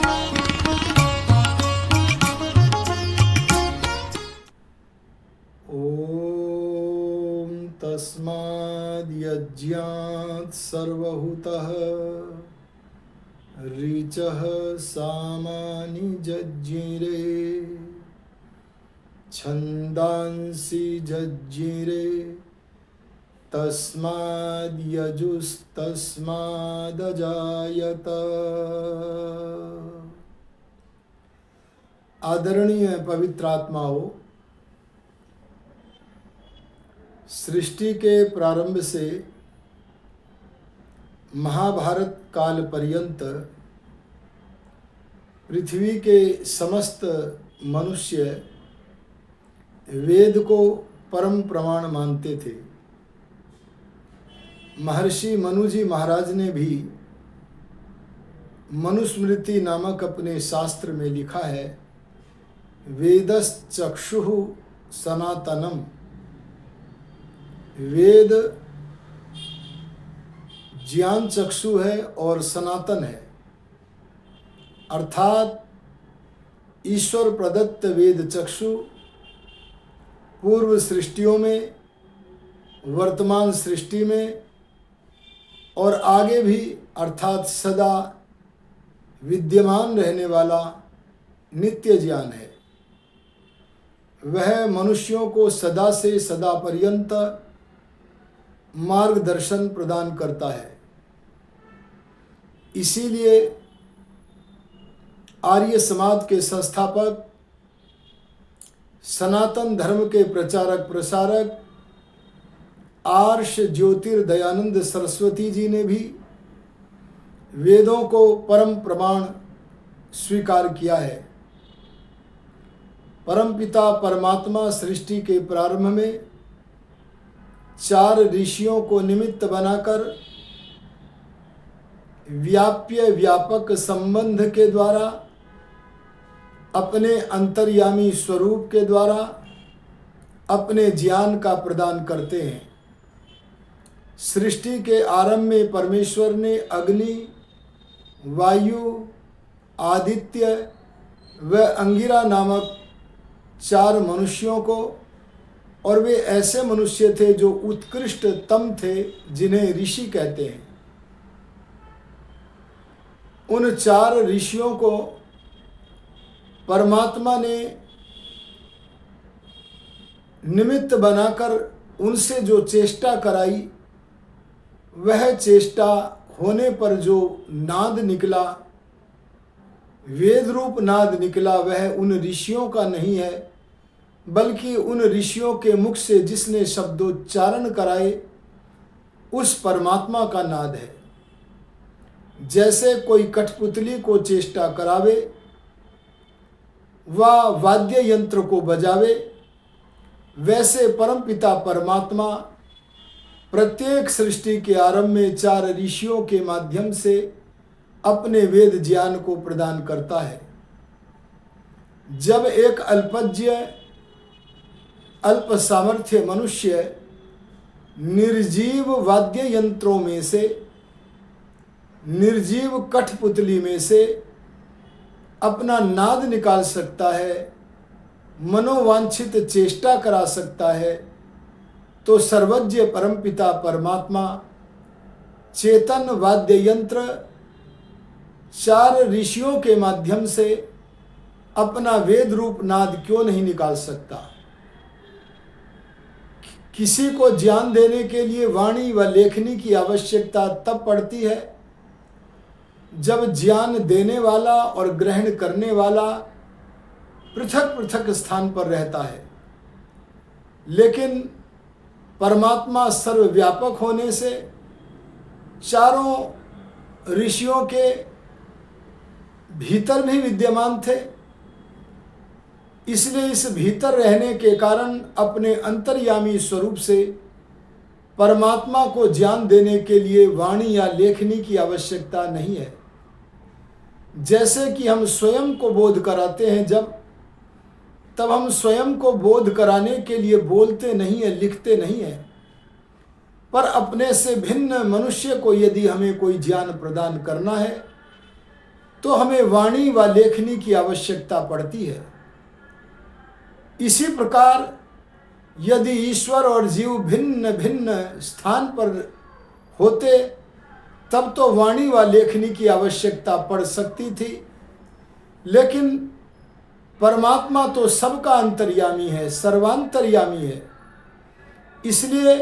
ॐ तस्माद् यज्ञात् सर्वहुतः ऋचः सामानि जज्ञिरे छन्दांसि जज्ञिरे तस्माद् यजुस्तस्मादजायत। आदरणीय पवित्र आत्माओं, सृष्टि के प्रारंभ से महाभारत काल पर्यंत पृथ्वी के समस्त मनुष्य वेद को परम प्रमाण मानते थे। महर्षि मनु जी महाराज ने भी मनुस्मृति नामक अपने शास्त्र में लिखा है, वेदश्चक्षुः सनातनम। वेद ज्ञान चक्षु है और सनातन है, अर्थात ईश्वर प्रदत्त वेद चक्षु पूर्व सृष्टियों में, वर्तमान सृष्टि में और आगे भी अर्थात सदा विद्यमान रहने वाला नित्य ज्ञान है। वह मनुष्यों को सदा से सदा पर्यंत मार्गदर्शन प्रदान करता है। इसीलिए आर्य समाज के संस्थापक, सनातन धर्म के प्रचारक प्रसारक आर्ष ज्योतिर्दयानंद सरस्वती जी ने भी वेदों को परम प्रमाण स्वीकार किया है। परमपिता परमात्मा सृष्टि के प्रारंभ में 4 ऋषियों को निमित्त बनाकर व्याप्य व्यापक संबंध के द्वारा अपने अंतर्यामी स्वरूप के द्वारा अपने ज्ञान का प्रदान करते हैं। सृष्टि के आरंभ में परमेश्वर ने अग्नि, वायु, आदित्य व अंगिरा नामक 4 मनुष्यों को, और वे ऐसे मनुष्य थे जो उत्कृष्टतम थे, जिन्हें ऋषि कहते हैं। उन 4 ऋषियों को परमात्मा ने निमित्त बनाकर उनसे जो चेष्टा कराई, वह चेष्टा होने पर जो नाद निकला, वेद रूप नाद निकला, वह उन ऋषियों का नहीं है, बल्कि उन ऋषियों के मुख से जिसने शब्दोच्चारण कराए उस परमात्मा का नाद है। जैसे कोई कठपुतली को चेष्टा करावे व वाद्य यंत्र को बजावे, वैसे परमपिता परमात्मा प्रत्येक सृष्टि के आरंभ में 4 ऋषियों के माध्यम से अपने वेद ज्ञान को प्रदान करता है। जब एक अल्पज्ञ अल्प सामर्थ्य मनुष्य निर्जीव वाद्य यंत्रों में से, निर्जीव कठपुतली में से अपना नाद निकाल सकता है, मनोवांछित चेष्टा करा सकता है, तो सर्वज्ञ परमपिता परमात्मा चेतन वाद्य यंत्र 4 ऋषियों के माध्यम से अपना वेद रूप नाद क्यों नहीं निकाल सकता। किसी को ज्ञान देने के लिए वाणी व लेखनी की आवश्यकता तब पड़ती है जब ज्ञान देने वाला और ग्रहण करने वाला पृथक पृथक स्थान पर रहता है। लेकिन परमात्मा सर्वव्यापक होने से चारों ऋषियों के भीतर भी विद्यमान थे, इसलिए इस भीतर रहने के कारण अपने अंतर्यामी स्वरूप से परमात्मा को ज्ञान देने के लिए वाणी या लेखनी की आवश्यकता नहीं है। जैसे कि हम स्वयं को बोध कराते हैं तब हम स्वयं को बोध कराने के लिए बोलते नहीं है, लिखते नहीं है, पर अपने से भिन्न मनुष्य को यदि हमें कोई ज्ञान प्रदान करना है तो हमें वाणी व लेखनी की आवश्यकता पड़ती है। इसी प्रकार यदि ईश्वर और जीव भिन्न भिन्न स्थान पर होते तब तो वाणी व लेखनी की आवश्यकता पड़ सकती थी, लेकिन परमात्मा तो सबका अंतर्यामी है, सर्वांतर्यामी है। इसलिए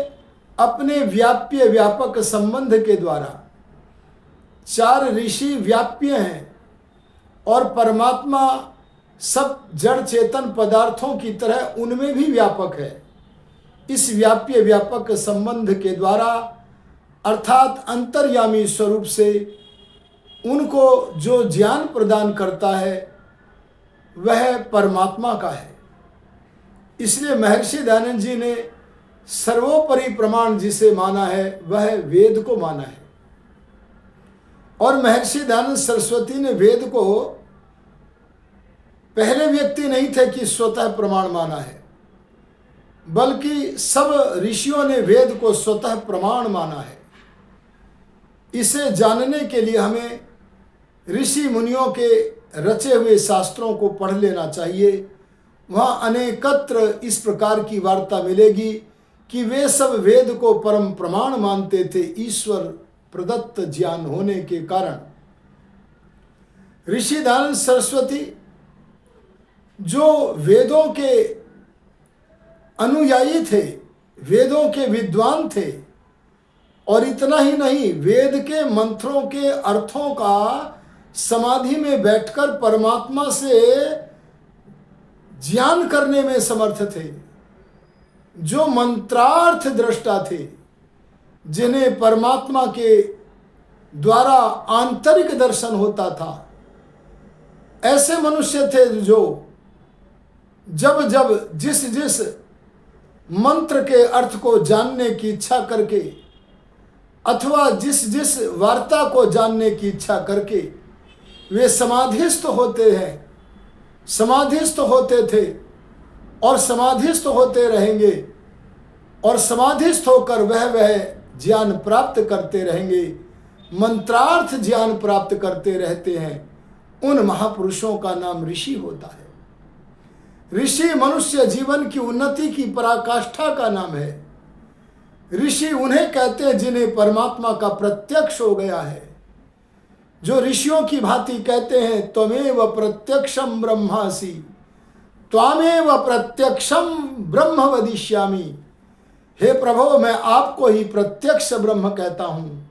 अपने व्याप्य व्यापक संबंध के द्वारा 4 ऋषि व्याप्य हैं और परमात्मा सब जड़ चेतन पदार्थों की तरह उनमें भी व्यापक है। इस व्याप्य व्यापक संबंध के द्वारा अर्थात अंतर्यामी स्वरूप से उनको जो ज्ञान प्रदान करता है वह परमात्मा का है। इसलिए महर्षि दयानंद जी ने सर्वोपरि प्रमाण जिसे माना है वह वेद को माना है। और महर्षि दयानंद सरस्वती ने वेद को पहले व्यक्ति नहीं थे कि स्वतः प्रमाण माना है, बल्कि सब ऋषियों ने वेद को स्वतः प्रमाण माना है। इसे जानने के लिए हमें ऋषि मुनियों के रचे हुए शास्त्रों को पढ़ लेना चाहिए। वहाँ अनेकत्र इस प्रकार की वार्ता मिलेगी कि वे सब वेद को परम प्रमाण मानते थे ईश्वर प्रदत्त ज्ञान होने के कारण। ऋषि दयानंद सरस्वती जो वेदों के अनुयायी थे, वेदों के विद्वान थे, और इतना ही नहीं, वेद के मंत्रों के अर्थों का समाधि में बैठकर परमात्मा से ज्ञान करने में समर्थ थे। जो मंत्रार्थ दृष्टा थे, जिन्हें परमात्मा के द्वारा आंतरिक दर्शन होता था, ऐसे मनुष्य थे जो जब जब जिस जिस मंत्र के अर्थ को जानने की इच्छा करके अथवा जिस जिस वार्ता को जानने की इच्छा करके वे समाधिस्थ होते थे और समाधिस्थ होते रहेंगे और समाधिस्थ होकर वह ज्ञान प्राप्त करते रहेंगे, मंत्रार्थ ज्ञान प्राप्त करते रहते हैं। उन महापुरुषों का नाम ऋषि होता है। ऋषि मनुष्य जीवन की उन्नति की पराकाष्ठा का नाम है। ऋषि उन्हें कहते हैं जिन्हें परमात्मा का प्रत्यक्ष हो गया है, जो ऋषियों की भांति कहते हैं त्वमेव प्रत्यक्षम ब्रह्मासि त्वामेव प्रत्यक्षम ब्रह्म वदिष्यामि। हे प्रभु, मैं आपको ही प्रत्यक्ष ब्रह्म कहता हूँ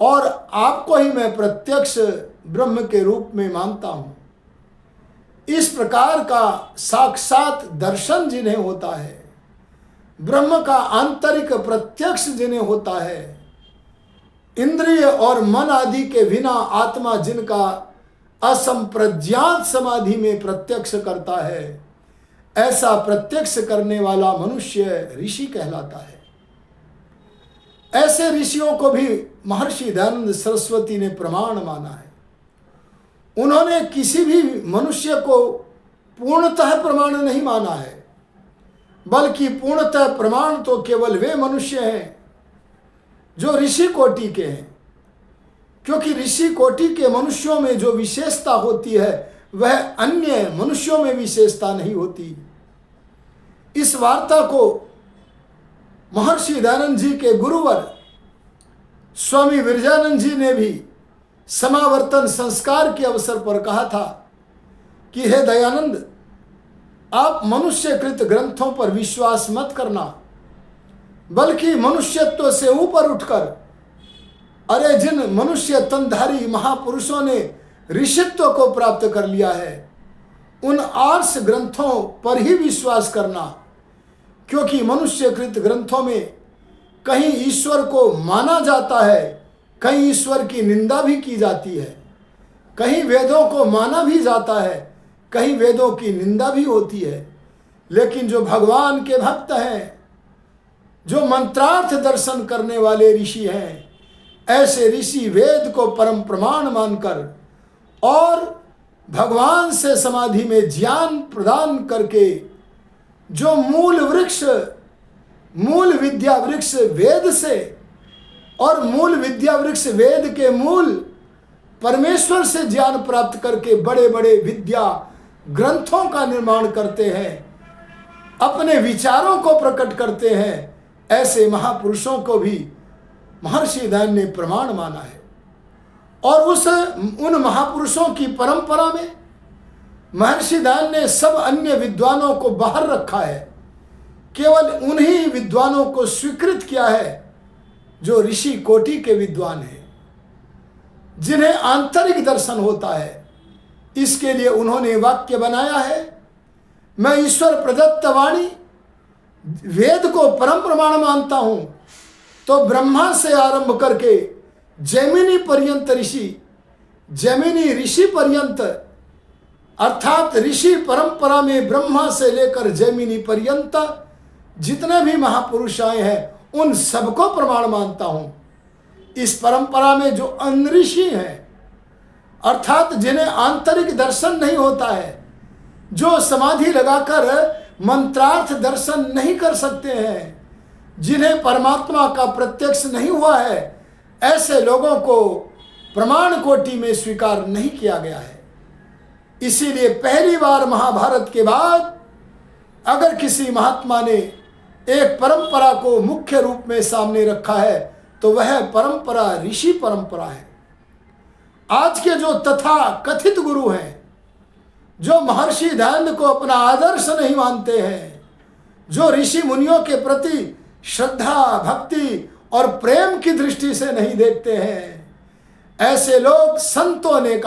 और आपको ही मैं प्रत्यक्ष ब्रह्म के रूप में मानता हूँ। इस प्रकार का साक्षात दर्शन जिन्हें होता है, ब्रह्म का आंतरिक प्रत्यक्ष जिन्हें होता है, इंद्रिय और मन आदि के बिना आत्मा जिनका असंप्रज्ञात समाधि में प्रत्यक्ष करता है, ऐसा प्रत्यक्ष करने वाला मनुष्य ऋषि कहलाता है। ऐसे ऋषियों को भी महर्षि दयानंद सरस्वती ने प्रमाण माना है। उन्होंने किसी भी मनुष्य को पूर्णतः प्रमाण नहीं माना है, बल्कि पूर्णतः प्रमाण तो केवल वे मनुष्य हैं जो ऋषि कोटि के हैं, क्योंकि ऋषि कोटि के मनुष्यों में जो विशेषता होती है वह अन्य मनुष्यों में विशेषता नहीं होती। इस वार्ता को महर्षि दयानंद जी के गुरुवर स्वामी विरजानंद जी ने भी समावर्तन संस्कार के अवसर पर कहा था कि हे दयानंद, आप मनुष्यकृत ग्रंथों पर विश्वास मत करना, बल्कि मनुष्यत्व से ऊपर उठकर अरे जिन मनुष्य तनधारी महापुरुषों ने ऋषित्व को प्राप्त कर लिया है उन आर्ष ग्रंथों पर ही विश्वास करना, क्योंकि मनुष्यकृत ग्रंथों में कहीं ईश्वर को माना जाता है, कहीं ईश्वर की निंदा भी की जाती है, कहीं वेदों को माना भी जाता है, कहीं वेदों की निंदा भी होती है। लेकिन जो भगवान के भक्त हैं, जो मंत्रार्थ दर्शन करने वाले ऋषि हैं, ऐसे ऋषि वेद को परम प्रमाण मानकर और भगवान से समाधि में ज्ञान प्रदान करके जो मूल विद्या वृक्ष वेद से और मूल विद्या वृक्ष वेद के मूल परमेश्वर से ज्ञान प्राप्त करके बड़े बड़े विद्या ग्रंथों का निर्माण करते हैं, अपने विचारों को प्रकट करते हैं, ऐसे महापुरुषों को भी महर्षि दयानंद ने प्रमाण माना है। और उन महापुरुषों की परंपरा में महर्षि दयानंद ने सब अन्य विद्वानों को बाहर रखा है, केवल उन्हीं विद्वानों को स्वीकृत किया है जो ऋषि कोटि के विद्वान हैं, जिन्हें आंतरिक दर्शन होता है। इसके लिए उन्होंने वाक्य बनाया है, मैं ईश्वर प्रदत्त वाणी वेद को परम प्रमाण मानता हूं, तो ब्रह्मा से आरंभ करके जैमिनी पर्यंत जैमिनी ऋषि पर्यंत, अर्थात ऋषि परंपरा में ब्रह्मा से लेकर जैमिनी पर्यंत जितने भी महापुरुष आए हैं उन सबको प्रमाण मानता हूं। इस परंपरा में जो अनऋषि हैं, अर्थात जिन्हें आंतरिक दर्शन नहीं होता है, जो समाधि लगाकर मंत्रार्थ दर्शन नहीं कर सकते हैं, जिन्हें परमात्मा का प्रत्यक्ष नहीं हुआ है, ऐसे लोगों को प्रमाण कोटि में स्वीकार नहीं किया गया है। इसीलिए पहली बार महाभारत के बाद अगर किसी महात्मा ने एक परंपरा को मुख्य रूप में सामने रखा है तो वह परंपरा ऋषि परंपरा है। आज के जो तथा कथित गुरु हैं, जो महर्षि दयानंद को अपना आदर्श नहीं मानते हैं, जो ऋषि मुनियों के प्रति श्रद्धा भक्ति और प्रेम की दृष्टि से नहीं देखते हैं, ऐसे लोग संतों ने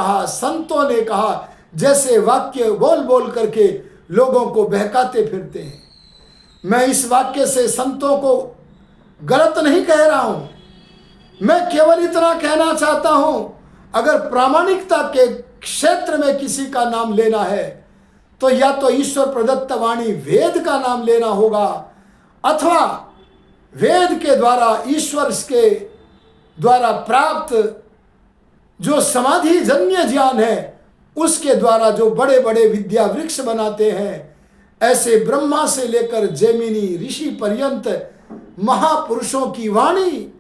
कहा जैसे वाक्य बोल बोल करके लोगों को बहकाते फिरते हैं। मैं इस वाक्य से संतों को गलत नहीं कह रहा हूं, मैं केवल इतना कहना चाहता हूं, अगर प्रामाणिकता के क्षेत्र में किसी का नाम लेना है तो या तो ईश्वर प्रदत्त वाणी वेद का नाम लेना होगा, अथवा वेद के द्वारा ईश्वर के द्वारा प्राप्त जो समाधि जन्य ज्ञान है उसके द्वारा जो बड़े बड़े विद्या वृक्ष बनाते हैं, ऐसे ब्रह्मा से लेकर जैमिनी ऋषि पर्यंत महापुरुषों की वाणी,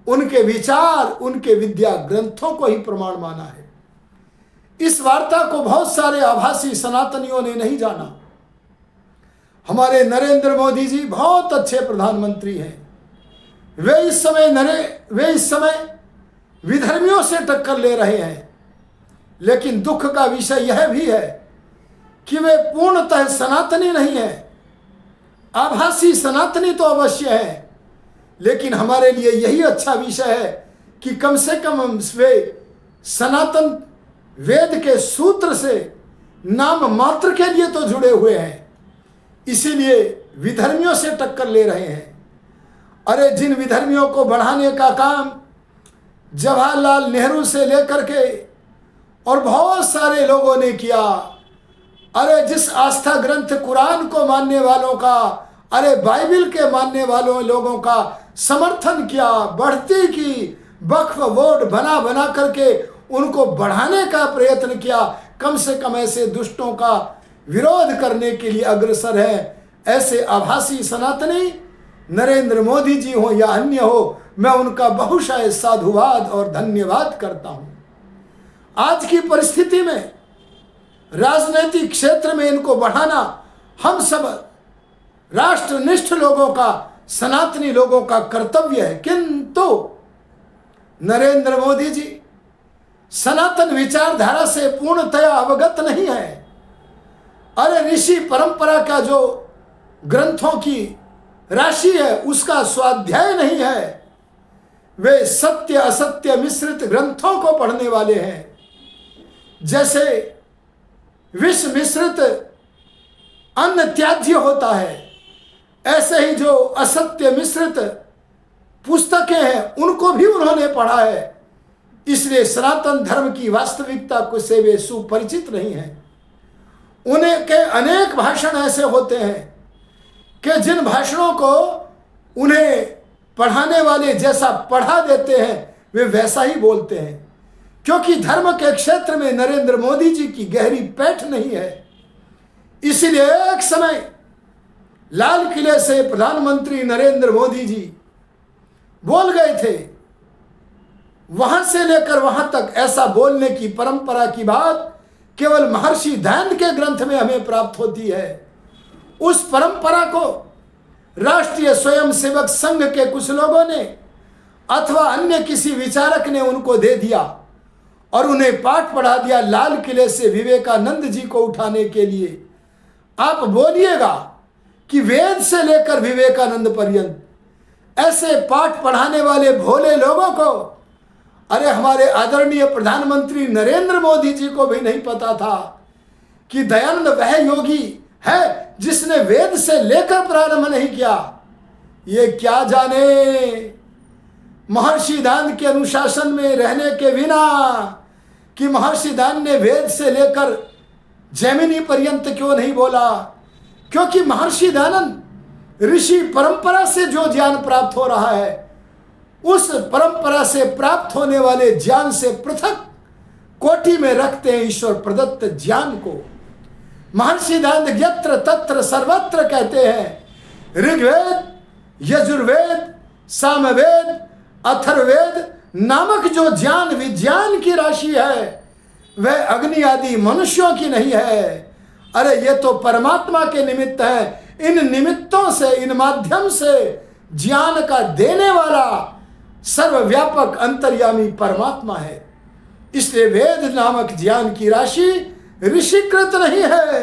उनके विचार, उनके विद्या ग्रंथों को ही प्रमाण माना है। इस वार्ता को बहुत सारे आभासी सनातनियों ने नहीं जाना। हमारे नरेंद्र मोदी जी बहुत अच्छे प्रधानमंत्री हैं, वे इस समय विधर्मियों से टक्कर ले रहे हैं, लेकिन दुख का विषय यह भी है कि वे पूर्णतः सनातनी नहीं है। आभासी सनातनी तो अवश्य है, लेकिन हमारे लिए यही अच्छा विषय है कि कम से कम वे सनातन वेद के सूत्र से नाम मात्र के लिए तो जुड़े हुए हैं, इसीलिए विधर्मियों से टक्कर ले रहे हैं। अरे जिन विधर्मियों को बढ़ाने का काम जवाहरलाल नेहरू से लेकर के और बहुत सारे लोगों ने किया, अरे जिस आस्था ग्रंथ कुरान को मानने वालों का, अरे बाइबिल के मानने वालों लोगों का समर्थन किया, बढ़ती की, वक्फ बोर्ड बना बना करके उनको बढ़ाने का प्रयत्न किया, कम से कम ऐसे दुष्टों का विरोध करने के लिए अग्रसर है। ऐसे आभासी सनातनी नरेंद्र मोदी जी हो या अन्य हो, मैं उनका बहुशः साधुवाद और धन्यवाद करता हूं। आज की परिस्थिति में राजनीतिक क्षेत्र में इनको बढ़ाना हम सब राष्ट्रनिष्ठ लोगों का, सनातनी लोगों का कर्तव्य है, किंतु नरेंद्र मोदी जी सनातन विचारधारा से पूर्णतया अवगत नहीं है। अरे ऋषि परंपरा का जो ग्रंथों की राशि है उसका स्वाध्याय नहीं है, वे सत्य असत्य मिश्रित ग्रंथों को पढ़ने वाले हैं। जैसे विष मिश्रित अन्न त्याज्य होता है, ऐसे ही जो असत्य मिश्रित पुस्तकें हैं उनको भी उन्होंने पढ़ा है, इसलिए सनातन धर्म की वास्तविकता को से वे सुपरिचित नहीं हैं। उन्हें के अनेक भाषण ऐसे होते हैं कि जिन भाषणों को उन्हें पढ़ाने वाले जैसा पढ़ा देते हैं वे वैसा ही बोलते हैं, क्योंकि धर्म के क्षेत्र में नरेंद्र मोदी जी की गहरी पैठ नहीं है। इसलिए एक समय लाल किले से प्रधानमंत्री नरेंद्र मोदी जी बोल गए थे वहां से लेकर वहां तक ऐसा बोलने की परंपरा की बात केवल महर्षि दयानंद के ग्रंथ में हमें प्राप्त होती है। उस परंपरा को राष्ट्रीय स्वयंसेवक संघ के कुछ लोगों ने अथवा अन्य किसी विचारक ने उनको दे दिया और उन्हें पाठ पढ़ा दिया लाल किले से विवेकानंद जी को उठाने के लिए। आप बोलिएगा कि वेद से लेकर विवेकानंद पर्यंत ऐसे पाठ पढ़ाने वाले भोले लोगों को, अरे हमारे आदरणीय प्रधानमंत्री नरेंद्र मोदी जी को भी नहीं पता था कि दयानंद वह योगी है जिसने वेद से लेकर प्रारंभ नहीं किया। ये क्या जाने महर्षि दयानंद के अनुशासन में रहने के बिना कि महर्षि दयानंद ने वेद से लेकर जैमिनी पर्यंत क्यों नहीं बोला। क्योंकि महर्षि दयानंद ऋषि परंपरा से जो ज्ञान प्राप्त हो रहा है, उस परंपरा से प्राप्त होने वाले ज्ञान से पृथक कोटि में रखते हैं ईश्वर प्रदत्त ज्ञान को। महर्षि दयानंद यत्र तत्र सर्वत्र कहते हैं ऋग्वेद, यजुर्वेद, सामवेद, अथर्ववेद नामक जो ज्ञान विज्ञान की राशि है वह अग्नि आदि मनुष्यों की नहीं है। अरे ये तो परमात्मा के निमित्त है। इन निमित्तों से, इन माध्यम से ज्ञान का देने वाला सर्वव्यापक अंतर्यामी परमात्मा है। इसलिए वेद नामक ज्ञान की राशि ऋषिकृत नहीं है।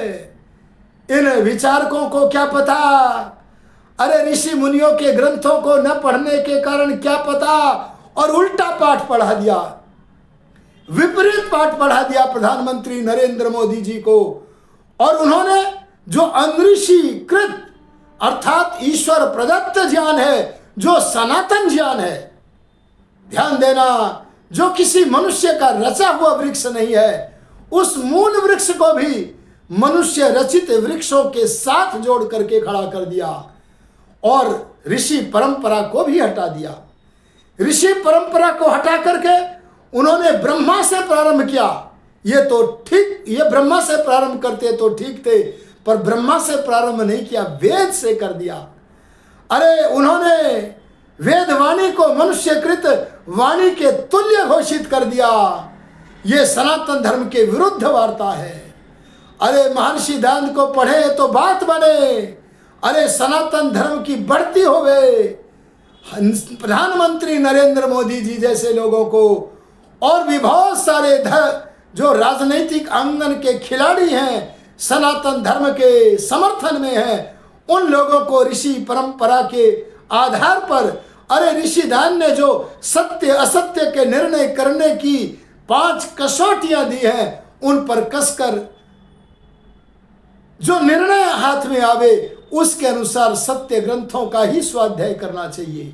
इन विचारकों को क्या पता, अरे ऋषि मुनियों के ग्रंथों को न पढ़ने के कारण क्या पता, और उल्टा पाठ पढ़ा दिया, विपरीत पाठ पढ़ा दिया प्रधानमंत्री नरेंद्र मोदी जी को। और उन्होंने जो अनऋषिकृत अर्थात ईश्वर प्रदत्त ज्ञान है, जो सनातन ज्ञान है, ध्यान देना, जो किसी मनुष्य का रचा हुआ वृक्ष नहीं है, उस मूल वृक्ष को भी मनुष्य रचित वृक्षों के साथ जोड़ करके खड़ा कर दिया और ऋषि परंपरा को भी हटा दिया। ऋषि परंपरा को हटा करके उन्होंने ब्रह्मा से प्रारंभ किया। ये तो ठीक, ये ब्रह्मा से प्रारंभ करते तो ठीक थे, पर ब्रह्मा से प्रारंभ नहीं किया, वेद से कर दिया। अरे उन्होंने वेद वाणी को मनुष्यकृत वाणी के तुल्य घोषित कर दिया। ये सनातन धर्म के विरुद्ध वार्ता है। अरे महर्षि दयानंद को पढ़े तो बात बने, अरे सनातन धर्म की बढ़ती होवे। प्रधानमंत्री नरेंद्र मोदी जी जैसे लोगों को और भी बहुत सारे जो राजनीतिक आंगन के खिलाड़ी हैं, सनातन धर्म के समर्थन में हैं, उन लोगों को ऋषि परंपरा के आधार पर, अरे ऋषि दयानंद ने जो सत्य असत्य के निर्णय करने की 5 कसौटियां दी हैं, उन पर कसकर जो निर्णय हाथ में आवे उसके अनुसार सत्य ग्रंथों का ही स्वाध्याय करना चाहिए।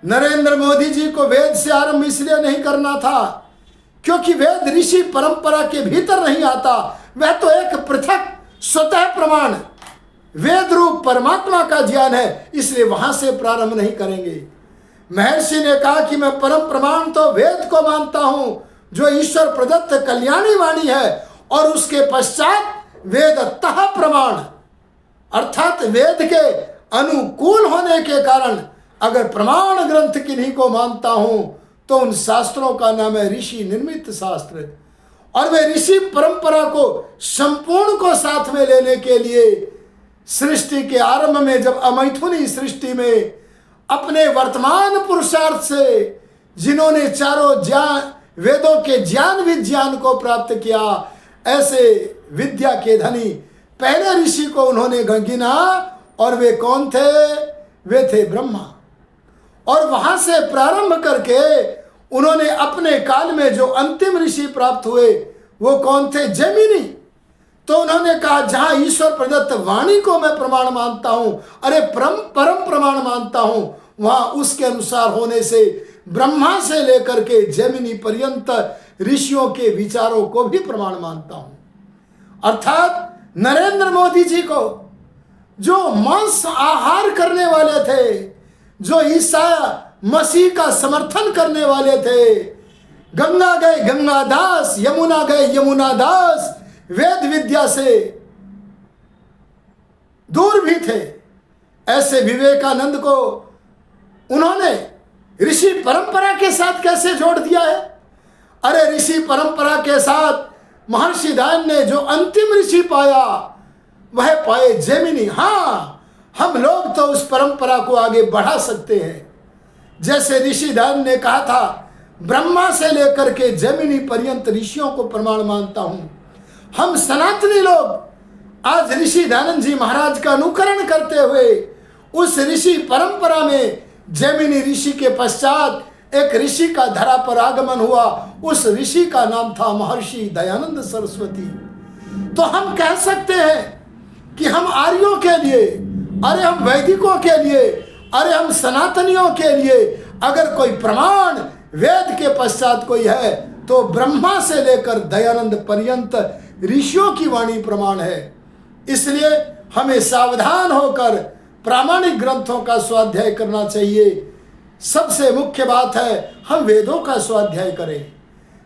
नरेंद्र मोदी जी को वेद से आरंभ इसलिए नहीं करना था क्योंकि वेद ऋषि परंपरा के भीतर नहीं आता। वह तो एक पृथक स्वतः प्रमाण वेद रूप परमात्मा का ज्ञान है, इसलिए वहां से प्रारंभ नहीं करेंगे। महर्षि ने कहा कि मैं परम प्रमाण तो वेद को मानता हूं जो ईश्वर प्रदत्त कल्याणी वाणी है, और उसके पश्चात वेदतः प्रमाण अर्थात वेद के अनुकूल होने के कारण अगर प्रमाण ग्रंथ किन्हीं को मानता हूं तो उन शास्त्रों का नाम है ऋषि निर्मित शास्त्र। और वे ऋषि परंपरा को संपूर्ण को साथ में लेने के लिए सृष्टि के आरंभ में, जब अमैथुनी सृष्टि में अपने वर्तमान पुरुषार्थ से जिन्होंने चारों ज्ञान वेदों के ज्ञान विज्ञान को प्राप्त किया, ऐसे विद्या के धनी पहले ऋषि को उन्होंने गिना। और वे कौन थे? वे थे ब्रह्मा। और वहां से प्रारंभ करके उन्होंने अपने काल में जो अंतिम ऋषि प्राप्त हुए वो कौन थे? जैमिनी। तो उन्होंने कहा जहां ईश्वर प्रदत्त वाणी को मैं प्रमाण मानता हूं, अरे परम प्रमाण मानता हूं, वहां उसके अनुसार होने से ब्रह्मा से लेकर के जैमिनी पर्यंत ऋषियों के विचारों को भी प्रमाण मानता हूं। अर्थात नरेंद्र मोदी जी को जो मांस आहार करने वाले थे, जो ईसा मसीह का समर्थन करने वाले थे, गंगा गए गंगादास, यमुना गए यमुनादास, वेद विद्या से दूर भी थे, ऐसे विवेकानंद को उन्होंने ऋषि परंपरा के साथ कैसे जोड़ दिया है? अरे ऋषि परंपरा के साथ महर्षि दयानंद ने जो अंतिम ऋषि पाया वह पाए जैमिनी। हाँ, हम लोग तो उस परंपरा को आगे बढ़ा सकते हैं। जैसे ऋषि दयानंद ने कहा था, ब्रह्मा से लेकर के जैमिनी पर्यंत ऋषियों को प्रमाण मानता हूं। हम सनातनी लोग आज ऋषि दयानंद जी महाराज का अनुकरण करते हुए उस ऋषि परंपरा में जैमिनी ऋषि के पश्चात एक ऋषि का धरा पर आगमन हुआ। उस ऋषि का नाम था महर्षि दयानंद सरस्वती। तो हम कह सकते हैं कि हम आर्यों के लिए, अरे हम वैदिकों के लिए, अरे हम सनातनियों के लिए अगर कोई प्रमाण वेद के पश्चात कोई है तो ब्रह्मा से लेकर दयानंद पर्यंत ऋषियों की वाणी प्रमाण है। इसलिए हमें सावधान होकर प्रामाणिक ग्रंथों का स्वाध्याय करना चाहिए। सबसे मुख्य बात है हम वेदों का स्वाध्याय करें।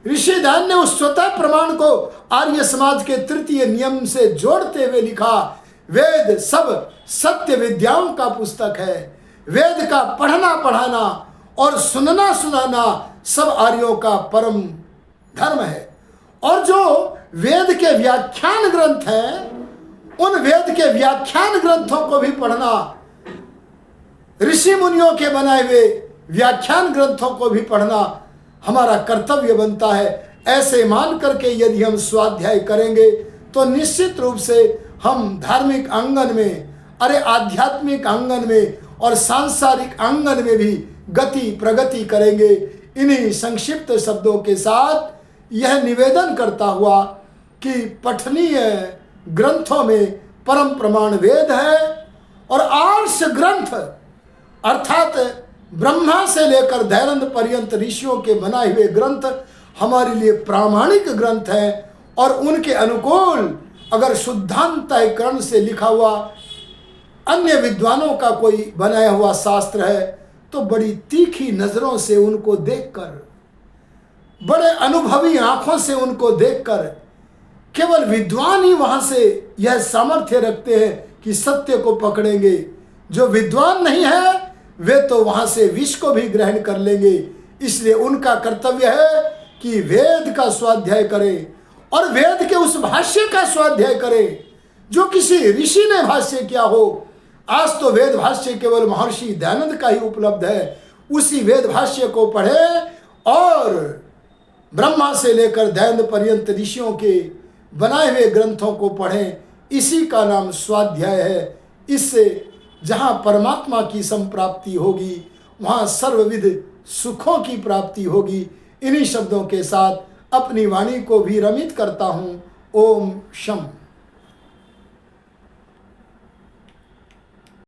ऋषि दयानंद ने उस स्वतः प्रमाण को आर्य समाज के तृतीय नियम से जोड़ते हुए लिखा, वेद सब सत्य विद्याओं का पुस्तक है। वेद का पढ़ना पढ़ाना और सुनना सुनाना सब आर्यों का परम धर्म है। और जो वेद के व्याख्यान ग्रंथ हैं, उन वेद के व्याख्यान ग्रंथों को भी पढ़ना, ऋषि मुनियों के बनाए हुए व्याख्यान ग्रंथों को भी पढ़ना हमारा कर्तव्य बनता है। ऐसे मान करके यदि हम स्वाध्याय करेंगे तो निश्चित रूप से हम धार्मिक आंगन में, अरे आध्यात्मिक आंगन में और सांसारिक आंगन में भी गति प्रगति करेंगे। इन्हीं संक्षिप्त शब्दों के साथ यह निवेदन करता हुआ कि पठनीय ग्रंथों में परम प्रमाण वेद है और आर्ष ग्रंथ अर्थात ब्रह्मा से लेकर दयानंद पर्यंत ऋषियों के बनाए हुए ग्रंथ हमारे लिए प्रामाणिक ग्रंथ है। और उनके अनुकूल अगर शुद्धांतःकरण से लिखा हुआ अन्य विद्वानों का कोई बनाया हुआ शास्त्र है तो बड़ी तीखी नजरों से उनको देखकर, बड़े अनुभवी आंखों से उनको देखकर, केवल विद्वान ही वहां से यह सामर्थ्य रखते हैं कि सत्य को पकड़ेंगे। जो विद्वान नहीं है वे तो वहां से विष को भी ग्रहण कर लेंगे। इसलिए उनका कर्तव्य है कि वेद का स्वाध्याय करें और वेद के उस भाष्य का स्वाध्याय करें जो किसी ऋषि ने भाष्य किया हो। आज तो वेद भाष्य केवल महर्षि दयानंद का ही उपलब्ध है। उसी वेद भाष्य को पढ़े और ब्रह्मा से लेकर दयानंद पर्यंत ऋषियों के बनाए हुए ग्रंथों को पढ़ें। इसी का नाम स्वाध्याय है। इससे जहाँ परमात्मा की संप्राप्ति होगी वहाँ सर्वविध सुखों की प्राप्ति होगी। इन्हीं शब्दों के साथ अपनी वाणी को भी रमित करता हूँ। ओम शम।